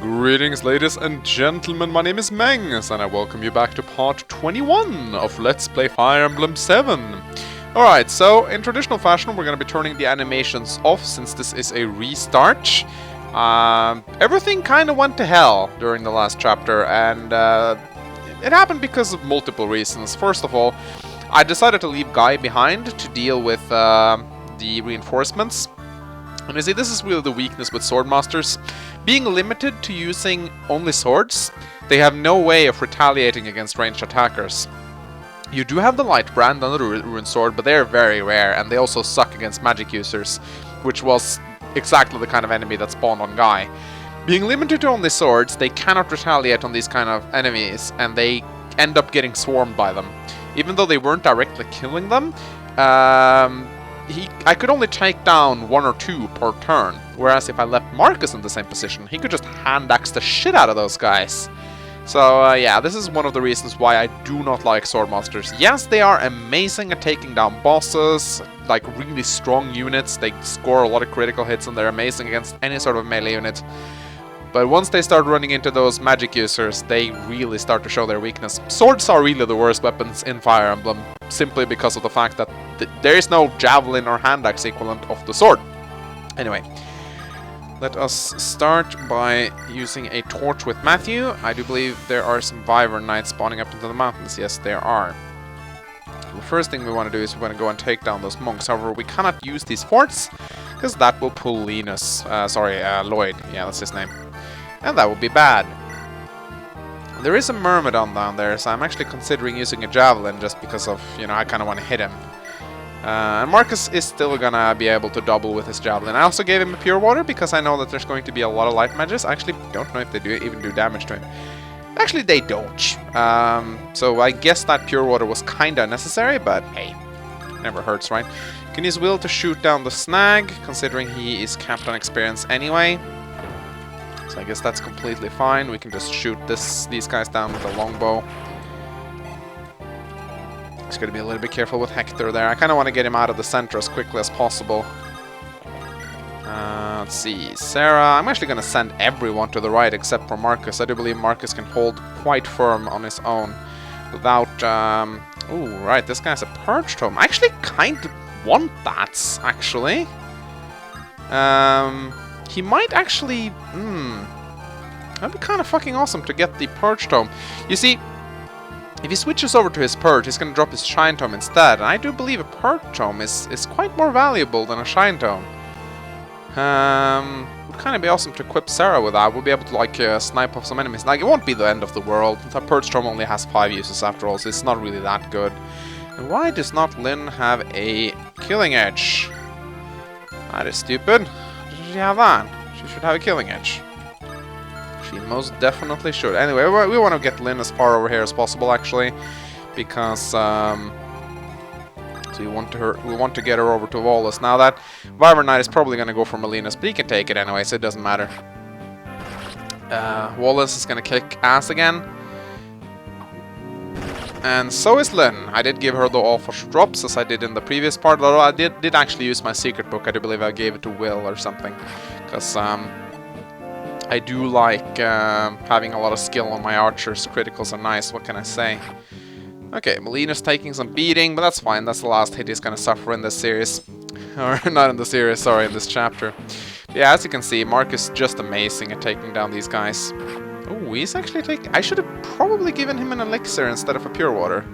Greetings, ladies and gentlemen, my name is Mangs, and I welcome you back to part 21 of Let's Play Fire Emblem 7. Alright, so in traditional fashion, we're going to be turning the animations off since this is a restart. Everything kind of went to hell during the last chapter, and it happened because of multiple reasons. First of all, I decided to leave Guy behind to deal with the reinforcements. And you see, this is really the weakness with Swordmasters. Being limited to using only swords, they have no way of retaliating against ranged attackers. You do have the Light Brand and the Ruined Sword, but they're very rare, and they also suck against magic users, which was exactly the kind of enemy that spawned on Guy. Being limited to only swords, they cannot retaliate on these kind of enemies, and they end up getting swarmed by them. Even though they weren't directly killing them, I could only take down 1 or 2 per turn, whereas if I left Marcus in the same position, he could just hand-axe the shit out of those guys. So yeah, this is one of the reasons why I do not like Swordmasters. Yes, they are amazing at taking down bosses, like really strong units. They score a lot of critical hits and they're amazing against any sort of melee unit. But once they start running into those magic users, they really start to show their weakness. Swords are really the worst weapons in Fire Emblem, simply because of the fact that there is no javelin or hand-axe equivalent of the sword. Anyway, let us start by using a torch with Matthew. I do believe there are some Wyvern Knights spawning up into the mountains. Yes, there are. The first thing we want to do is we want to go and take down those monks. However, we cannot use these forts, because that will pull Lloyd. Yeah, that's his name. And that would be bad. There is a Myrmidon down there, so I'm actually considering using a Javelin just because of, you know, I kind of want to hit him. And Marcus is still gonna be able to double with his Javelin. I also gave him a Pure Water because I know that there's going to be a lot of light mages. I actually don't know if they even do damage to him. Actually, they don't. So I guess that Pure Water was kinda necessary, but hey, never hurts, right? You can use Will to shoot down the Snag, considering he is capped on experience anyway. So I guess that's completely fine. We can just shoot these guys down with a longbow. Just gotta be a little bit careful with Hector there. I kind of want to get him out of the center as quickly as possible. Let's see, Sarah. I'm actually gonna send everyone to the right except for Marcus. I do believe Marcus can hold quite firm on his own without. Oh, right. This guy's a Purge Tome. I actually kind of want that. Actually. He might actually... that'd be kind of fucking awesome to get the Purge Tome. You see, if he switches over to his Purge, he's going to drop his Shine Tome instead. And I do believe a Purge Tome is quite more valuable than a Shine Tome. Would kind of be awesome to equip Sarah with that. We'll be able to, like, snipe off some enemies. Like, it won't be the end of the world. The Purge Tome only has 5 uses after all, so it's not really that good. And why does not Lynn have a Killing Edge? That is stupid. She have that? She should have a Killing Edge. She most definitely should. Anyway, we want to get Lynn as far over here as possible, actually, because so we want to get her over to Wallace. Now that Wyvern Knight is probably going to go for Melinas, but he can take it anyway, so it doesn't matter. Wallace is going to kick ass again. And so is Lynn. I did give her the awful drops as I did in the previous part, although I did actually use my secret book. I do believe I gave it to Will or something. Because I do like having a lot of skill on my archers. Criticals are nice, what can I say? Okay, Melina's taking some beating, but that's fine. That's the last hit he's going to suffer in this series. Or not in the series, sorry, in this chapter. Yeah, as you can see, Mark is just amazing at taking down these guys. Oh, he's actually taking... I should have probably given him an elixir instead of a pure water.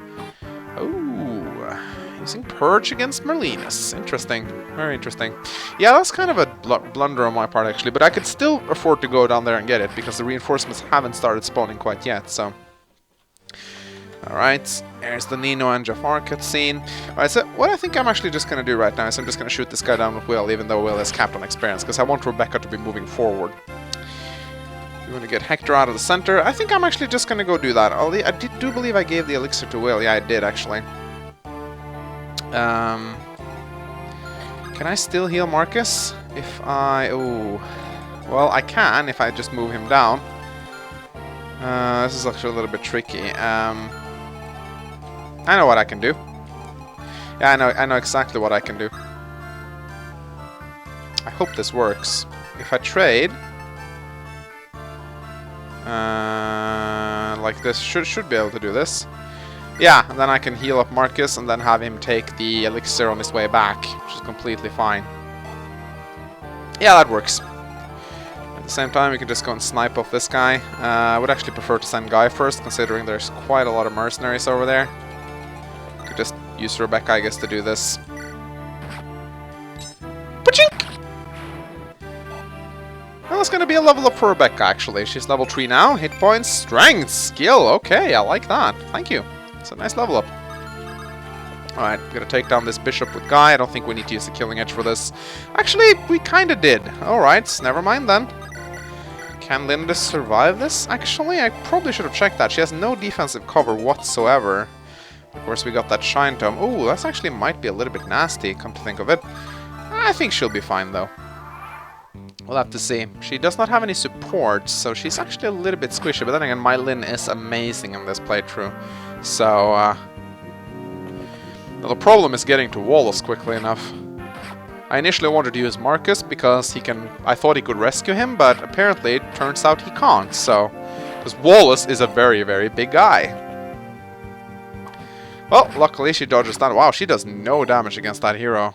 Oh, using Purge against Merlinus. Interesting. Very interesting. Yeah, that's kind of a blunder on my part, actually. But I could still afford to go down there and get it, because the reinforcements haven't started spawning quite yet, so... Alright, there's the Nino and Jafar cutscene. Alright, so what I think I'm actually just going to do right now is I'm just going to shoot this guy down with Will, even though Will is capped on experience, because I want Rebecca to be moving forward. We want to get Hector out of the center. I think I'm actually just going to go do that. I do believe I gave the elixir to Will. Yeah, I did, actually. Can I still heal Marcus? If I... Oh... Well, I can if I just move him down. This is actually a little bit tricky. I know what I can do. Yeah, I know exactly what I can do. I hope this works. If I trade... Like this. Should be able to do this. Yeah, and then I can heal up Marcus and then have him take the elixir on his way back, which is completely fine. Yeah, that works. At the same time, we can just go and snipe off this guy. I would actually prefer to send Guy first, considering there's quite a lot of mercenaries over there. Could just use Rebecca, I guess, to do this. Pachink! Well, it's gonna be a level up for Rebecca, actually. She's level 3 now. Hit points, strength, skill. Okay, I like that. Thank you. It's a nice level up. Alright, gonna take down this bishop with Guy. I don't think we need to use the killing edge for this. Actually, we kinda did. Alright, never mind then. Can Linda survive this? Actually, I probably should have checked that. She has no defensive cover whatsoever. Of course, we got that Shine Tome. Ooh, that's actually might be a little bit nasty, come to think of it. I think she'll be fine, though. We'll have to see. She does not have any support, so she's actually a little bit squishy. But then again, my Lyn is amazing in this playthrough. So, the problem is getting to Wallace quickly enough. I initially wanted to use Marcus because I thought he could rescue him, but apparently it turns out he can't, so... Because Wallace is a very, very big guy. Well, luckily she dodges that. Wow, she does no damage against that hero.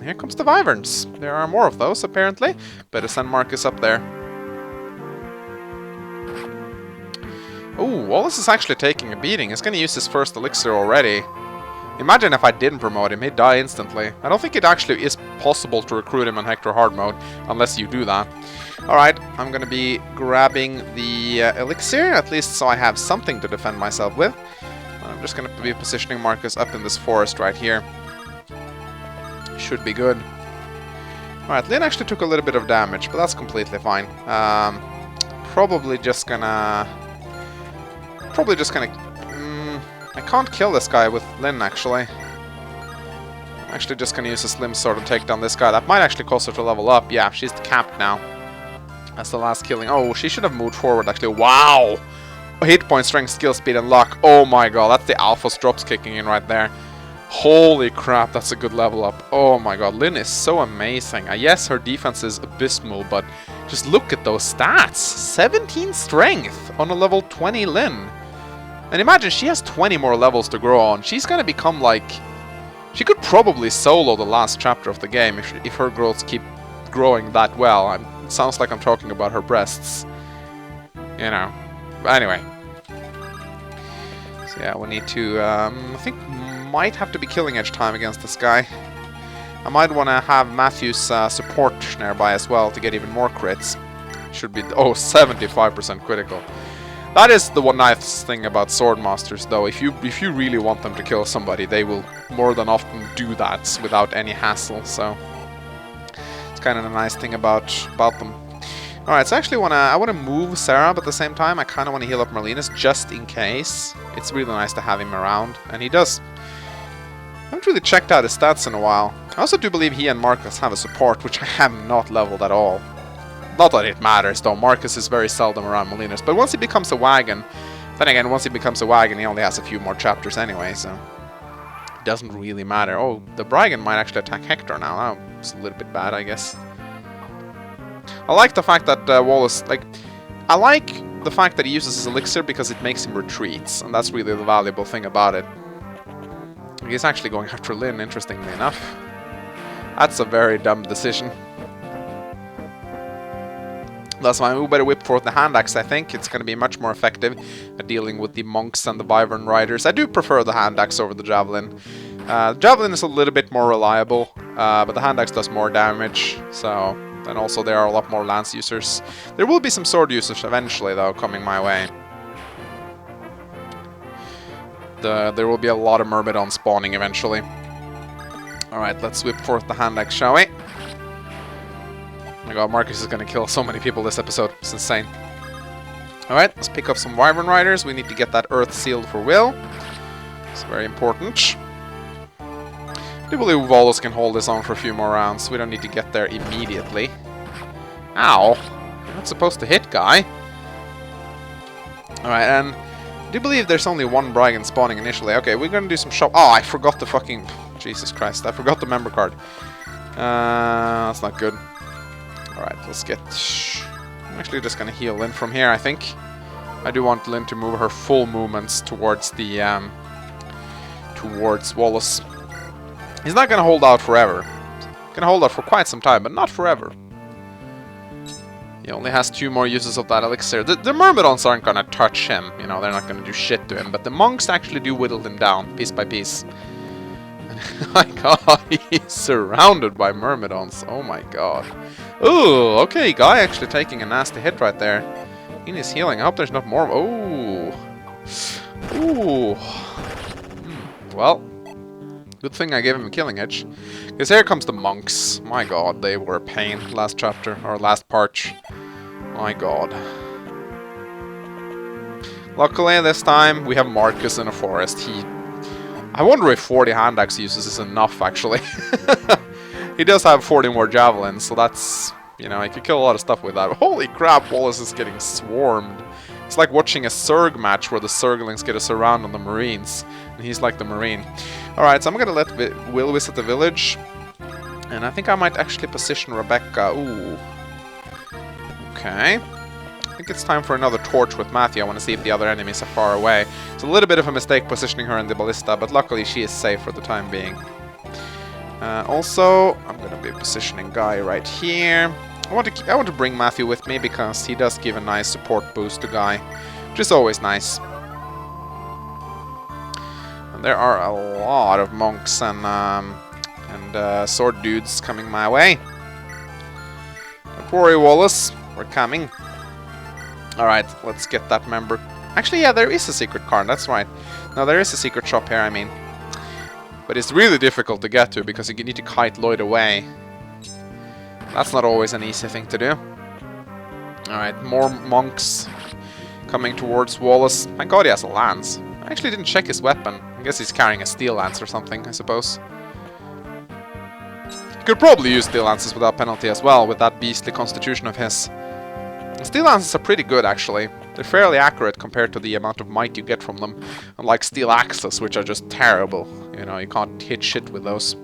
Here comes the Wyverns. There are more of those, apparently. Better send Marcus up there. Ooh, Wallace is actually taking a beating. He's gonna use his first elixir already. Imagine if I didn't promote him, he'd die instantly. I don't think it actually is possible to recruit him in Hector hard mode, unless you do that. Alright, I'm gonna be grabbing the elixir, at least so I have something to defend myself with. I'm just gonna be positioning Marcus up in this forest right here. Should be good. Alright, Lyn actually took a little bit of damage, but that's completely fine. Probably just gonna... I can't kill this guy with Lyn, actually. I'm actually just gonna use a Slim Sword to take down this guy. That might actually cause her to level up. Yeah, she's capped now. That's the last killing. Oh, she should have moved forward, actually. Wow! Hit point, strength, skill, speed, and luck. Oh my god, that's the Alpha's drops kicking in right there. Holy crap, that's a good level up. Oh my god, Lyn is so amazing. Yes, her defense is abysmal, but just look at those stats. 17 strength on a level 20 Lyn. And imagine, she has 20 more levels to grow on. She's gonna become like... She could probably solo the last chapter of the game if her growths keep growing that well. It sounds like I'm talking about her breasts. You know. But anyway. So yeah, we need to... I think might have to be killing edge time against this guy. I might want to have Matthew's support nearby as well to get even more crits. Should be... Oh, 75% critical. That is the one nice thing about Swordmasters, though. If you really want them to kill somebody, they will more than often do that without any hassle. So it's kind of a nice thing about them. All right, so I actually I want to move Sarah, but at the same time, I kind of want to heal up Marlenus just in case. It's really nice to have him around, and he does. I haven't really checked out his stats in a while. I also do believe he and Marcus have a support, which I have not leveled at all. Not that it matters, though. Marcus is very seldom around Marlenus. But once he becomes a wagon... Then again, once he becomes a wagon, he only has a few more chapters anyway, so... It doesn't really matter. Oh, the Brigand might actually attack Hector now. That's a little bit bad, I guess. I like the fact that Wallace... I like the fact that he uses his elixir because it makes him retreats. And that's really the valuable thing about it. He's actually going after Lyn, interestingly enough. That's a very dumb decision. That's why we better whip forth the hand axe, I think. It's going to be much more effective at dealing with the monks and the Wyvern riders. I do prefer the hand axe over the javelin. The javelin is a little bit more reliable, but the hand axe does more damage. So, and also there are a lot more lance users. There will be some sword users eventually, though, coming my way. There will be a lot of Myrmidons spawning eventually. Alright, let's whip forth the hand axe, shall we? Oh my god, Marcus is going to kill so many people this episode. It's insane. Alright, let's pick up some Wyvern Riders. We need to get that Earth sealed for Will. It's very important. I do believe Wallace can hold this on for a few more rounds. We don't need to get there immediately. Ow! You're not supposed to hit, guy. Alright, and I do believe there's only one Brigand spawning initially. Okay, we're going to do some shop... Oh, I forgot the fucking... Jesus Christ, I forgot the member card. That's not good. Alright, let's get I'm actually just gonna heal Lynn from here, I think. I do want Lynn to move her full movements towards the towards Wallace. He's not gonna hold out forever. He's gonna hold out for quite some time, but not forever. He only has 2 more uses of that elixir. The Myrmidons aren't gonna touch him, you know, they're not gonna do shit to him, but the monks actually do whittle him down, piece by piece. And my god, he's surrounded by Myrmidons, oh my god. Ooh, okay, guy actually taking a nasty hit right there. In his healing, I hope there's not more. Oh. Ooh. Well, good thing I gave him a killing edge. Because here comes the monks. My god, they were a pain last chapter, or last part. My god. Luckily, this time, we have Marcus in a forest. I wonder if 40 hand axe uses is enough, actually. He does have 40 more javelins, so that's... You know, he could kill a lot of stuff with that. Holy crap, Wallace is getting swarmed. It's like watching a Zerg match where the Zerglings get a surround on the Marines. And he's like the Marine. Alright, so I'm gonna let Will visit the village. And I think I might actually position Rebecca. Ooh. Okay. I think it's time for another torch with Matthew. I want to see if the other enemies are far away. It's a little bit of a mistake positioning her in the ballista, but luckily she is safe for the time being. Also, I'm gonna be positioning Guy right here. I want to bring Matthew with me because he does give a nice support boost to Guy, which is always nice. And there are a lot of monks and sword dudes coming my way. Don't worry, Wallace, we're coming. All right, let's get that member. Actually, yeah, there is a secret card. That's right. No, there is a secret shop here. I mean. But it's really difficult to get to because you need to kite Lloyd away. That's not always an easy thing to do. Alright, more monks coming towards Wallace. Thank god he has a lance. I actually didn't check his weapon. I guess he's carrying a steel lance or something, I suppose. He could probably use steel lances without penalty as well, with that beastly constitution of his. Steel lances are pretty good, actually. They're fairly accurate compared to the amount of might you get from them. Unlike steel axes, which are just terrible. You know, you can't hit shit with those.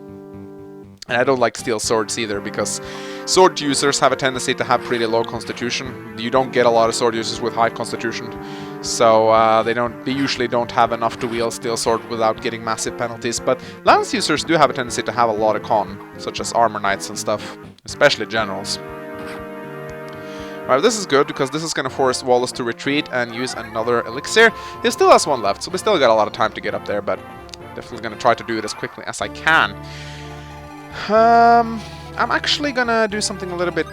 And I don't like steel swords either, because sword users have a tendency to have pretty low constitution. You don't get a lot of sword users with high constitution. So they usually don't have enough to wield steel sword without getting massive penalties. But lance users do have a tendency to have a lot of con, such as armor knights and stuff. Especially generals. Alright, this is good, because this is going to force Wallace to retreat and use another elixir. He still has 1 left, so we still got a lot of time to get up there, but definitely going to try to do it as quickly as I can. I'm actually going to do something a little bit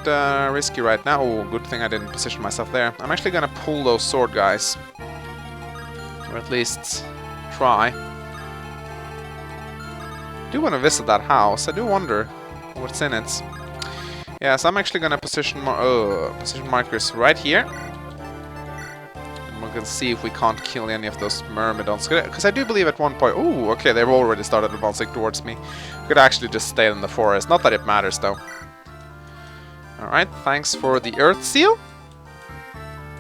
risky right now. Oh, good thing I didn't position myself there. I'm actually going to pull those sword guys. Or at least try. I do want to visit that house. I do wonder what's in it. Yeah, so I'm actually gonna position markers right here. And we're gonna see if we can't kill any of those Myrmidons. Because I do believe at one point... Oh, okay, they've already started advancing towards me. I could actually just stay in the forest. Not that it matters, though. Alright, thanks for the Earth Seal.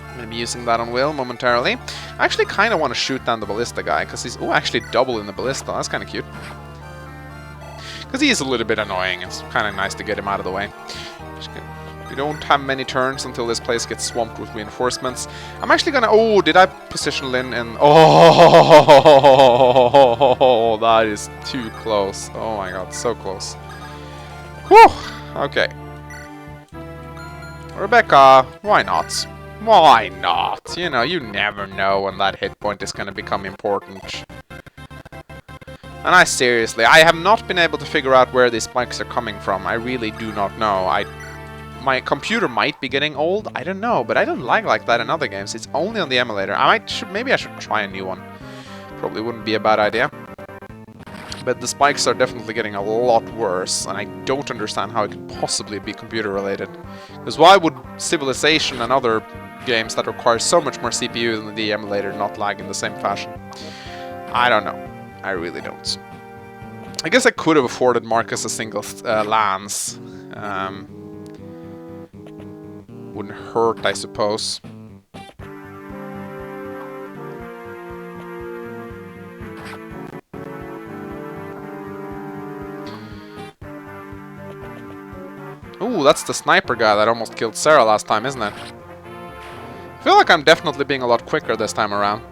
I'm gonna be using that on Will momentarily. I actually kind of want to shoot down the ballista guy, because he's... Oh, actually double in the ballista. That's kind of cute. Because he is a little bit annoying. It's kind of nice to get him out of the way. We don't have many turns until this place gets swamped with reinforcements. I'm actually gonna... Oh, did I position Lynn in... Oh, that is too close. Oh my god, so close. Whew! Okay. Rebecca, why not? Why not? You know, you never know when that hit point is gonna become important. And I have not been able to figure out where these spikes are coming from. I really do not know. My computer might be getting old. I don't know, but I don't like that in other games. It's only on the emulator. Maybe I should try a new one. Probably wouldn't be a bad idea. But the spikes are definitely getting a lot worse, and I don't understand how it could possibly be computer related. Because why would Civilization and other games that require so much more CPU than the emulator not lag in the same fashion? I don't know. I really don't. I guess I could have afforded Marcus a single lance. Wouldn't hurt, I suppose. Ooh, that's the sniper guy that almost killed Sarah last time, isn't it? I feel like I'm definitely being a lot quicker this time around.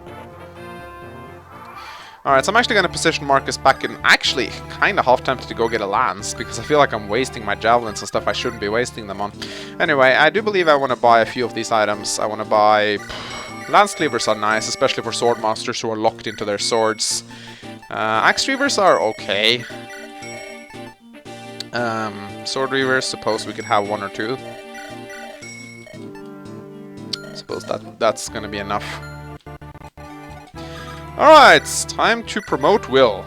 Alright, so I'm actually going to position Marcus back in... Actually, kind of half tempted to go get a lance, because I feel like I'm wasting my javelins and stuff I shouldn't be wasting them on. Anyway, I do believe I want to buy a few of these items. I want to buy... Lance cleavers are nice, especially for sword masters who are locked into their swords. Axe reavers are okay. Sword reavers, suppose we could have one or two. Suppose that's going to be enough. Alright, it's time to promote Will.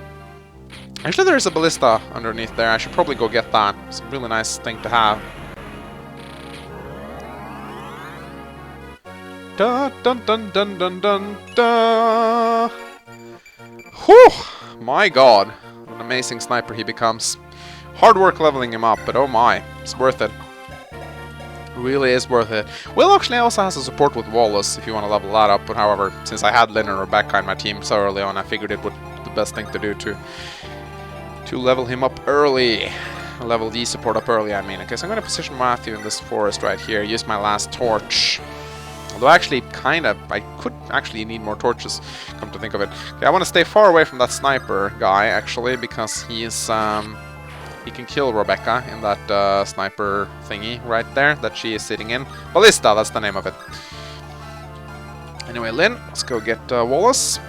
Actually, there's a ballista underneath there. I should probably go get that. It's a really nice thing to have. Dun dun dun dun dun dun dun. Whew! My god. What an amazing sniper he becomes. Hard work leveling him up, but oh my. It's worth it. Really is worth it. Will actually also has a support with Wallace if you want to level that up, but however, since I had Lynn and Rebecca in my team so early on, I figured it would be the best thing to do to level him up early. Level the support up early, I mean. Okay, so I'm going to position Matthew in this forest right here, use my last torch. Although actually, I could actually need more torches, come to think of it. Okay, I want to stay far away from that sniper guy, actually, because he is, he can kill Rebecca in that sniper thingy right there that she is sitting in. Ballista, that's the name of it. Anyway, Lynn, let's go get Wallace.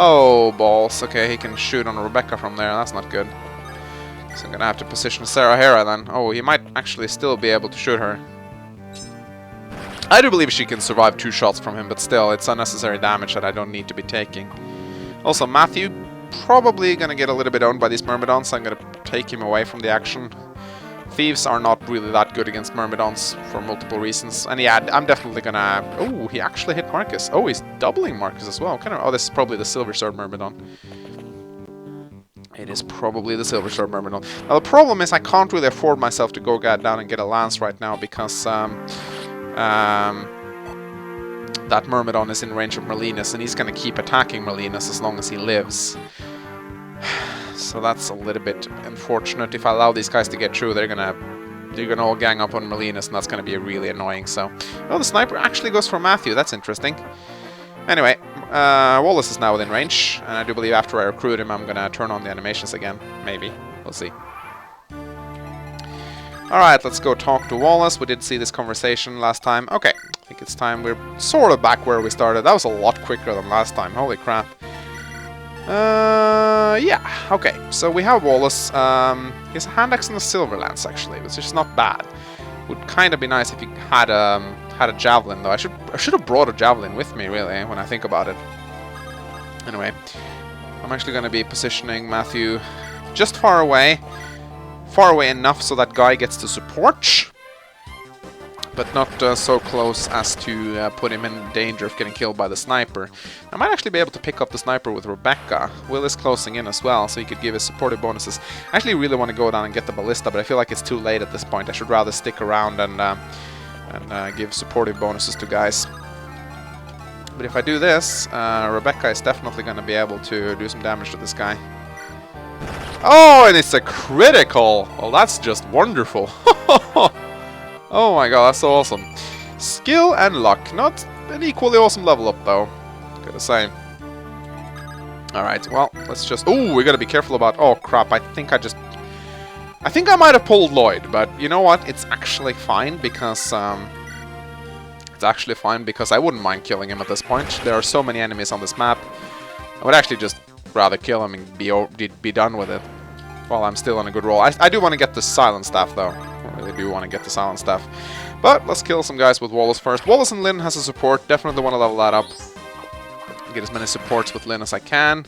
Oh, balls. Okay, he can shoot on Rebecca from there. That's not good. So I'm gonna have to position Sarah Hera then. Oh, he might actually still be able to shoot her. I do believe she can survive 2 shots from him, but still, it's unnecessary damage that I don't need to be taking. Also, Matthew, probably gonna get a little bit owned by these Myrmidons, so I'm gonna take him away from the action. Thieves are not really that good against Myrmidons for multiple reasons. And yeah, I'm definitely gonna... Oh, he actually hit Marcus. Oh, he's doubling Marcus as well. Oh, this is probably the Silver Sword Myrmidon. It is probably the Silver Sword Myrmidon. Now, the problem is I can't really afford myself to go down and get a lance right now, because... that Myrmidon is in range of Merlinus, and he's going to keep attacking Merlinus as long as he lives. So that's a little bit unfortunate. If I allow these guys to get through, they're gonna all gang up on Merlinus, and that's going to be really annoying. So, oh, the sniper actually goes for Matthew. That's interesting. Anyway, Wallace is now within range, and I do believe after I recruit him, I'm going to turn on the animations again. Maybe. We'll see. Alright, let's go talk to Wallace. We did see this conversation last time. Okay, I think it's time. We're sort of back where we started. That was a lot quicker than last time. Holy crap. Yeah, okay. So we have Wallace. He has a hand axe and a silver lance, actually, which is not bad. Would kind of be nice if he had a javelin, though. I should have brought a javelin with me, really, when I think about it. Anyway, I'm actually going to be positioning Matthew just far away. Far away enough so that guy gets to support, but not so close as to put him in danger of getting killed by the sniper. I might actually be able to pick up the sniper with Rebecca. Will is closing in as well, so he could give his supportive bonuses. I actually really want to go down and get the ballista, but I feel like it's too late at this point. I should rather stick around and give supportive bonuses to guys. But if I do this, Rebecca is definitely going to be able to do some damage to this guy. Oh, and it's a critical! Well, that's just wonderful. Oh my god, that's so awesome. Skill and luck. Not an equally awesome level up, though. Gotta say. Alright, well, let's just... Oh, we gotta be careful about... Oh, crap, I think I might have pulled Lloyd, but you know what? It's actually fine, because... It's actually fine, because I wouldn't mind killing him at this point. There are so many enemies on this map. I would actually just... rather kill him and be done with it while I'm still on a good roll. I do want to get the silent staff, though. I really do want to get the silent staff. But let's kill some guys with Wallace first. Wallace and Lynn has a support. Definitely want to level that up. Get as many supports with Lynn as I can.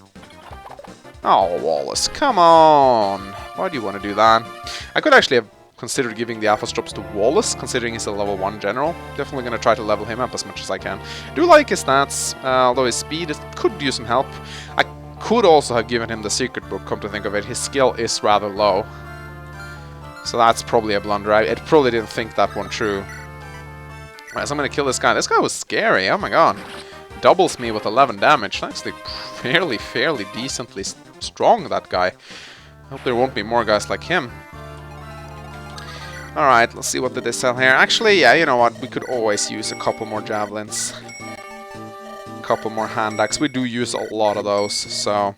Oh, Wallace, come on! Why do you want to do that? I could actually have considered giving the alpha drops to Wallace, considering he's a level 1 general. Definitely going to try to level him up as much as I can. Do like his stats, although his speed could use some help. I could also have given him the secret book, come to think of it. His skill is rather low. So that's probably a blunder. I probably didn't think that one through. Alright, so I'm going to kill this guy. This guy was scary, oh my god. doubles me with 11 damage. That's like fairly decently strong, that guy. I hope there won't be more guys like him. Alright, let's see what did they sell here. Actually, yeah, you know what? We could always use a couple more javelins. A couple more hand axe. We do use a lot of those, so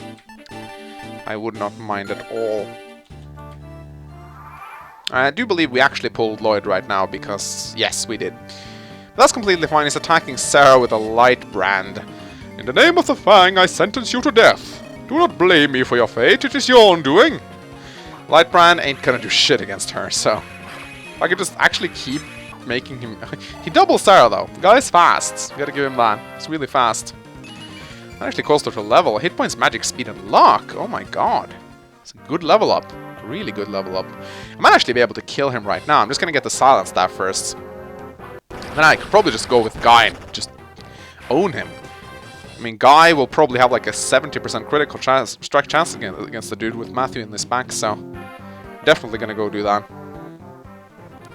I would not mind at all. I do believe we actually pulled Lloyd right now, because yes, we did. But that's completely fine. He's attacking Sarah with a light brand. In the name of the Fang, I sentence you to death. Do not blame me for your fate. It is your own doing. Light brand ain't gonna do shit against her, so I could just actually keep making him... He doubles Sarah, though. The guy's fast. You gotta give him that. It's really fast. That actually caused her to level. Hit points, magic, speed, and luck. Oh my god. It's a good level up. Really good level up. I might actually be able to kill him right now. I'm just gonna get the silent staff first. Then I could probably just go with Guy and just own him. I mean, Guy will probably have like a 70% critical chance, strike chance against the dude with Matthew in this back, so definitely gonna go do that.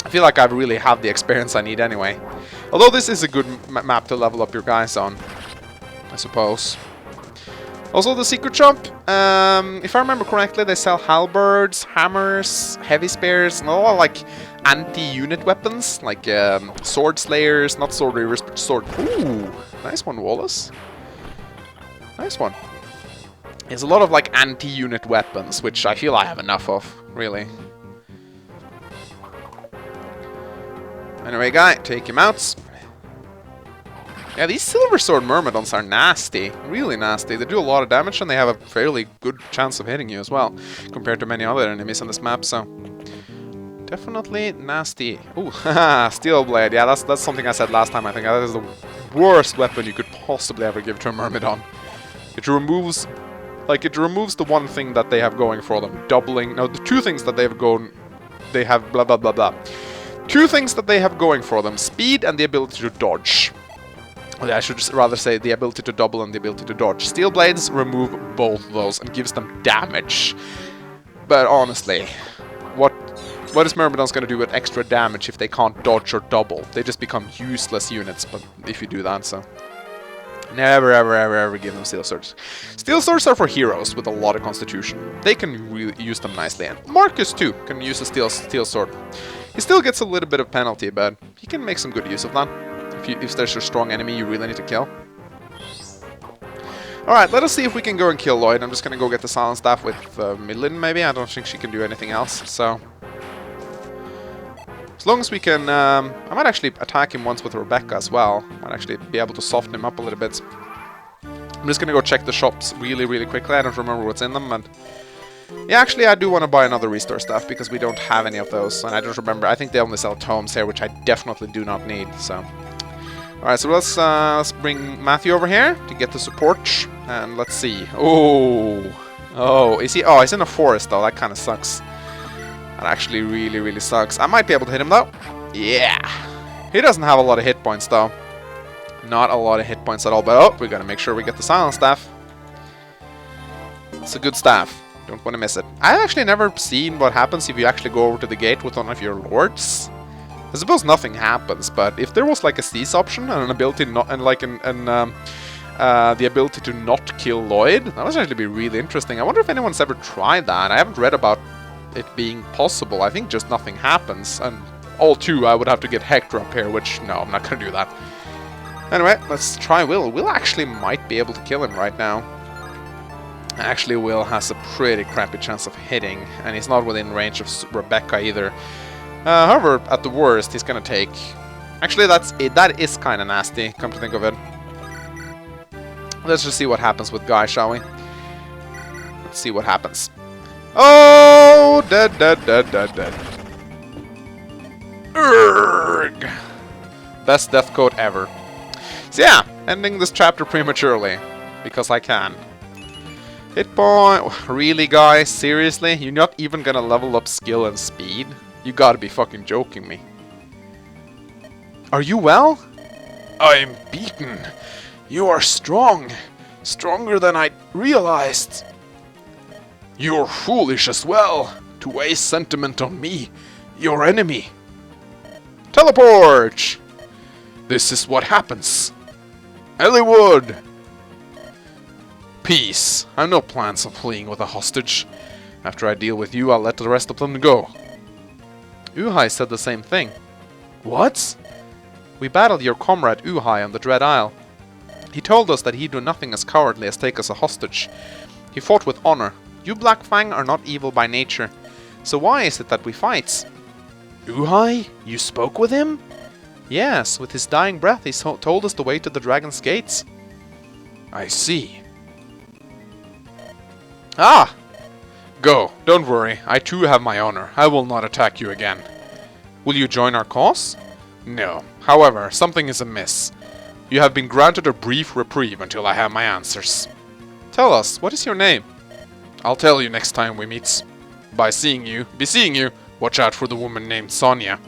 I feel like I really have the experience I need anyway. Although this is a good map to level up your guys on, I suppose. Also, the secret shop, if I remember correctly, they sell halberds, hammers, heavy spears, and a lot of like anti-unit weapons, like sword slayers, not sword reavers, but sword... Ooh, nice one, Wallace. Nice one. There's a lot of like anti-unit weapons, which I feel I have enough of, really. Anyway, Guy, take him out. Yeah, these Silver Sword Myrmidons are nasty. Really nasty. They do a lot of damage and they have a fairly good chance of hitting you as well, compared to many other enemies on this map, so... Definitely nasty. Ooh, haha, Steel Blade. Yeah, that's something I said last time, I think. That is the worst weapon you could possibly ever give to a Myrmidon. It removes... Like, it removes the one thing that they have going for them. Doubling... No, the two things that they have going... They have blah blah blah blah. Two things that they have going for them. Speed and the ability to dodge. Well, I should just rather say the ability to double and the ability to dodge. Steel Blades remove both of those and gives them damage. But honestly, what is Myrmidons going to do with extra damage if they can't dodge or double? They just become useless units, but if you do that, so... Never, ever give them Steel Swords. Steel Swords are for heroes with a lot of constitution. They can really use them nicely. And Marcus, too, can use a Steel Sword. He still gets a little bit of penalty, but he can make some good use of that. If there's a strong enemy you really need to kill. Alright, let us see if we can go and kill Lloyd. I'm just gonna go get the silent staff with Midland, maybe. I don't think she can do anything else, so... As long as we can... I might actually attack him once with Rebecca as well. Might actually be able to soften him up a little bit. I'm just gonna go check the shops really quickly. I don't remember what's in them, and... Yeah, actually, I do want to buy another restore staff, because we don't have any of those, and I don't remember. I think they only sell tomes here, which I definitely do not need, so... Alright, so let's bring Matthew over here to get the support, and let's see. Oh, is he? Oh, he's in a forest, though. That kind of sucks. That actually really sucks. I might be able to hit him, though. Yeah! He doesn't have a lot of hit points, though. Not a lot of hit points at all, but oh, we gotta make sure we get the silent staff. It's a good staff. Don't want to miss it. I've actually never seen what happens if you actually go over to the gate with one of your lords. I suppose nothing happens, but if there was like a cease option and an ability not and like the ability to not kill Lloyd, that would actually be really interesting. I wonder if anyone's ever tried that. I haven't read about it being possible. I think just nothing happens, and all too, I would have to get Hector up here, which no, I'm not gonna do that. Anyway, let's try Will. Will actually might be able to kill him right now. Actually, Will has a pretty crappy chance of hitting, and he's not within range of Rebecca either. However, at the worst, he's gonna take... Actually, that is kind of nasty, come to think of it. Let's just see what happens with Guy, shall we? Let's see what happens. Oh! Dead. Urgh! Best death code ever. So yeah, ending this chapter prematurely, because I can. Hit point. Really, guys? Seriously? You're not even gonna level up skill and speed? You gotta be fucking joking me. Are you well? I'm beaten. You are strong. Stronger than I realized. You're foolish as well, to waste sentiment on me, your enemy. Teleport! This is what happens. Hollywood! Peace. I have no plans of fleeing with a hostage. After I deal with you, I'll let the rest of them go. Uhai said the same thing. What? We battled your comrade Uhai on the Dread Isle. He told us that he'd do nothing as cowardly as take us a hostage. He fought with honor. You Black Fang are not evil by nature. So why is it that we fight? Uhai? You spoke with him? Yes, with his dying breath he told us the way to the Dragon's Gates. I see. Ah! Go, don't worry, I too have my honor. I will not attack you again. Will you join our cause? No. However, something is amiss. You have been granted a brief reprieve until I have my answers. Tell us, what is your name? I'll tell you next time we meet. Be seeing you, watch out for the woman named Sonia.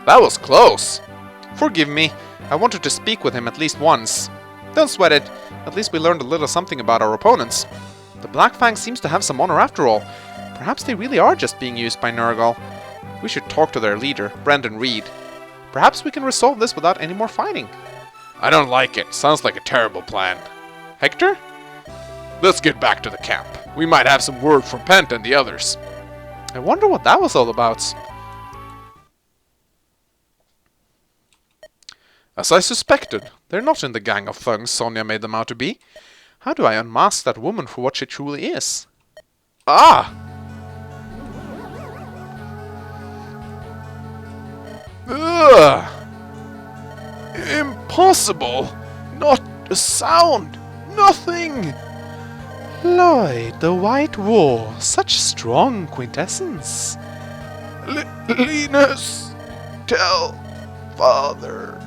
That was close. Forgive me, I wanted to speak with him at least once. Don't sweat it, at least we learned a little something about our opponents. The Black Fang seems to have some honor after all. Perhaps they really are just being used by Nurgle. We should talk to their leader, Brendan Reed. Perhaps we can resolve this without any more fighting. I don't like it. Sounds like a terrible plan. Hector? Let's get back to the camp. We might have some word from Pent and the others. I wonder what that was all about. As I suspected, they're not in the gang of thugs Sonia made them out to be. How do I unmask that woman for what she truly is? Ah! Ugh! Impossible! Not a sound! Nothing! Lloyd, the White War, such strong quintessence. Linus, tell father.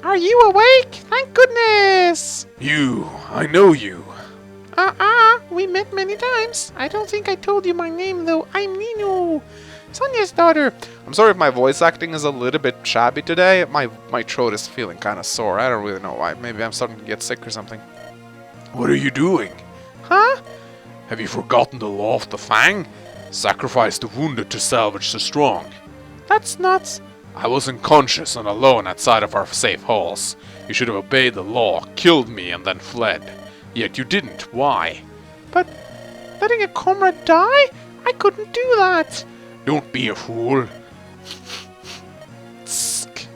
Are you awake? Thank goodness! I know you. We met many times. I don't think I told you my name though. I'm Nino, Sonia's daughter. I'm sorry if my voice acting is a little bit shabby today. My throat is feeling kind of sore. I don't really know why. Maybe I'm starting to get sick or something. What are you doing? Huh? Have you forgotten the law of the Fang? Sacrifice the wounded to salvage the strong. That's nuts. I was unconscious and alone outside of our safe halls. You should have obeyed the law, killed me, and then fled. Yet you didn't. Why? But letting a comrade die? I couldn't do that. Don't be a fool. Tsk.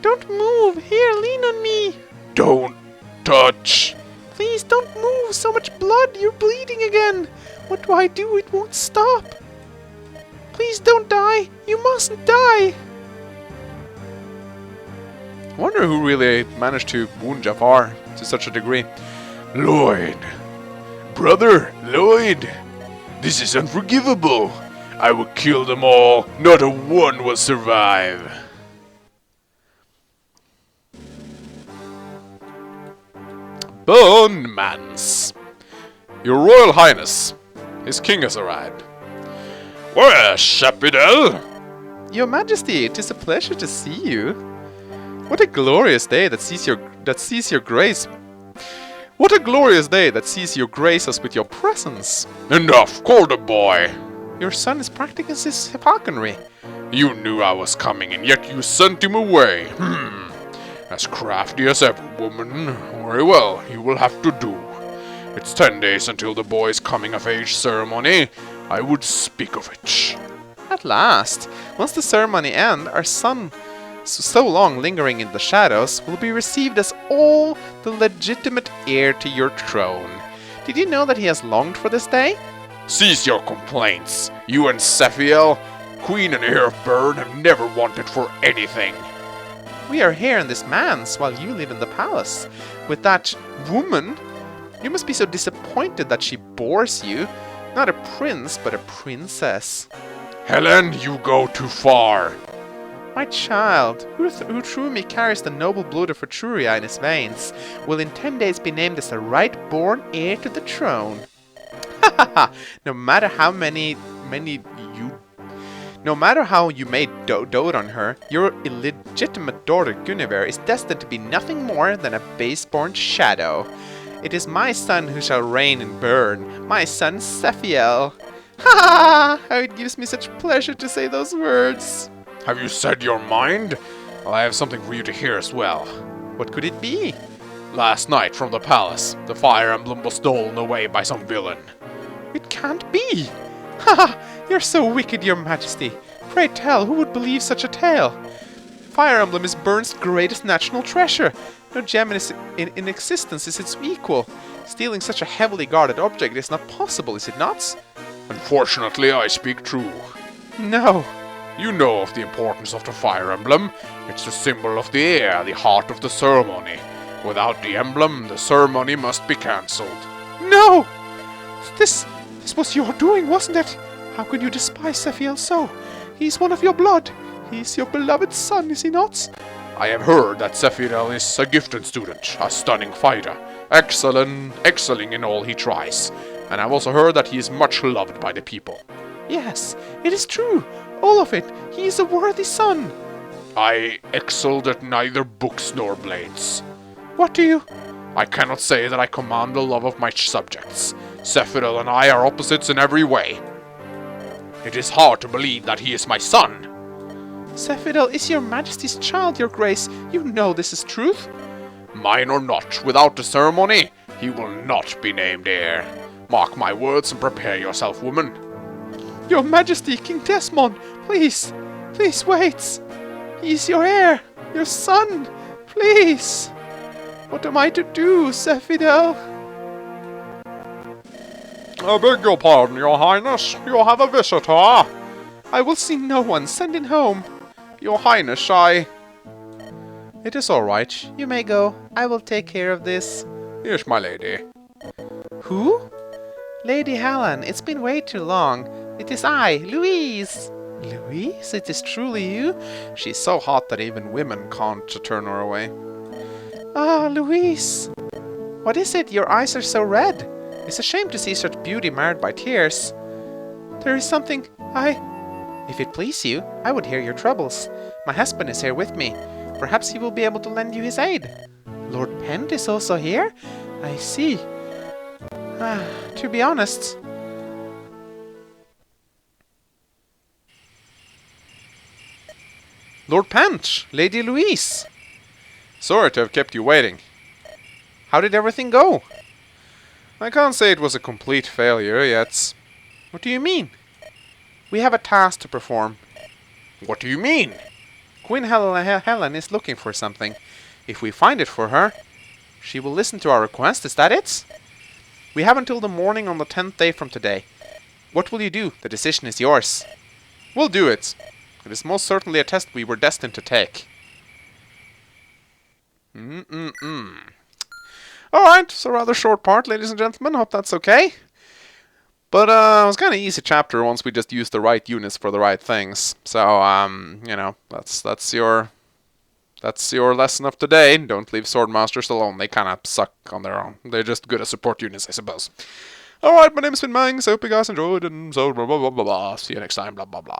Don't move. Here, lean on me. Don't touch. Please don't move. So much blood. You're bleeding again. What do I do? It won't stop. Please don't die. You mustn't die. I wonder who really managed to wound Jafar to such a degree. Lloyd. Brother, Lloyd. This is unforgivable. I will kill them all. Not a one will survive. Bone Mans. Your Royal Highness. His king has arrived. Well, Chapidel. Your Majesty, it is a pleasure to see you. What a glorious day that sees your grace. What a glorious day that sees you grace us with your presence. Enough, call the boy. Your son is practicing his falconry. You knew I was coming, and yet you sent him away. As crafty as ever, woman. Very well, you will have to do. It's 10 days until the boy's coming-of-age ceremony. I would speak of it. At last, once the ceremony ends, our son, so long lingering in the shadows, will be received as all the legitimate heir to your throne. Did you know that he has longed for this day? Cease your complaints. You and Sephiel, Queen and heir of Bern, have never wanted for anything. We are here in this manse while you live in the palace. With that woman, you must be so disappointed that she bores you. Not a prince, but a princess. Helen, you go too far. My child, who through me carries the noble blood of Etruria in his veins, will in 10 days be named as the right-born heir to the throne. Ha ha ha! No matter how you may dote on her, your illegitimate daughter Guinevere is destined to be nothing more than a base-born shadow. It is my son who shall reign in Bern, my son Sephiel. Ha! How it gives me such pleasure to say those words. Have you said your mind? Well, I have something for you to hear as well. What could it be? Last night from the palace, the fire emblem was stolen away by some villain. It can't be! Ha! You're so wicked, your majesty. Pray tell, who would believe such a tale? Fire Emblem is Byrne's greatest national treasure. No gem in existence is its equal. Stealing such a heavily guarded object is not possible, is it not? Unfortunately, I speak true. No. You know of the importance of the fire emblem. It's the symbol of the air, the heart of the ceremony. Without the emblem, the ceremony must be cancelled. No! This was your doing, wasn't it? How can you despise Sephiel so? He's one of your blood. He's your beloved son, is he not? I have heard that Sephiel is a gifted student, a stunning fighter, excelling in all he tries. And I've also heard that he is much loved by the people. Yes, it is true. All of it. He is a worthy son. I excelled at neither books nor blades. What do you... I cannot say that I command the love of my subjects. Sephiel and I are opposites in every way. It is hard to believe that he is my son. Sephiel is your majesty's child, your grace. You know this is truth. Mine or not, without the ceremony, he will not be named heir. Mark my words and prepare yourself, woman. Your majesty, King Desmond, please, please wait. He's your heir, your son, please. What am I to do, Sephiel? I beg your pardon, your highness. You have a visitor. I will see no one. Send him home. Your highness, I... It is all right. You may go. I will take care of this. Yes, my lady. Who? Lady Helen, it's been way too long. It is I, Louise. Louise? It is truly you? She's so hot that even women can't turn her away. Ah, Louise. What is it? Your eyes are so red. It's a shame to see such beauty marred by tears. There is something If it please you, I would hear your troubles. My husband is here with me. Perhaps he will be able to lend you his aid. Lord Pent is also here? I see. To be honest... Lord Pent, Lady Louise. Sorry to have kept you waiting. How did everything go? I can't say it was a complete failure yet. What do you mean? We have a task to perform. What do you mean? Queen Helen is looking for something. If we find it for her, she will listen to our request. Is that it? We have until the morning on the 10th day from today. What will you do? The decision is yours. We'll do it. It is most certainly a test we were destined to take. Alright, so rather short part, ladies and gentlemen. Hope that's okay. But it was kind of easy chapter once we just used the right units for the right things. So, you know, that's your lesson of today. Don't leave Swordmasters alone. They kind of suck on their own. They're just good as support units, I suppose. Alright, my name's been Fang. So hope you guys enjoyed, and so blah blah blah blah blah. See you next time, blah blah blah.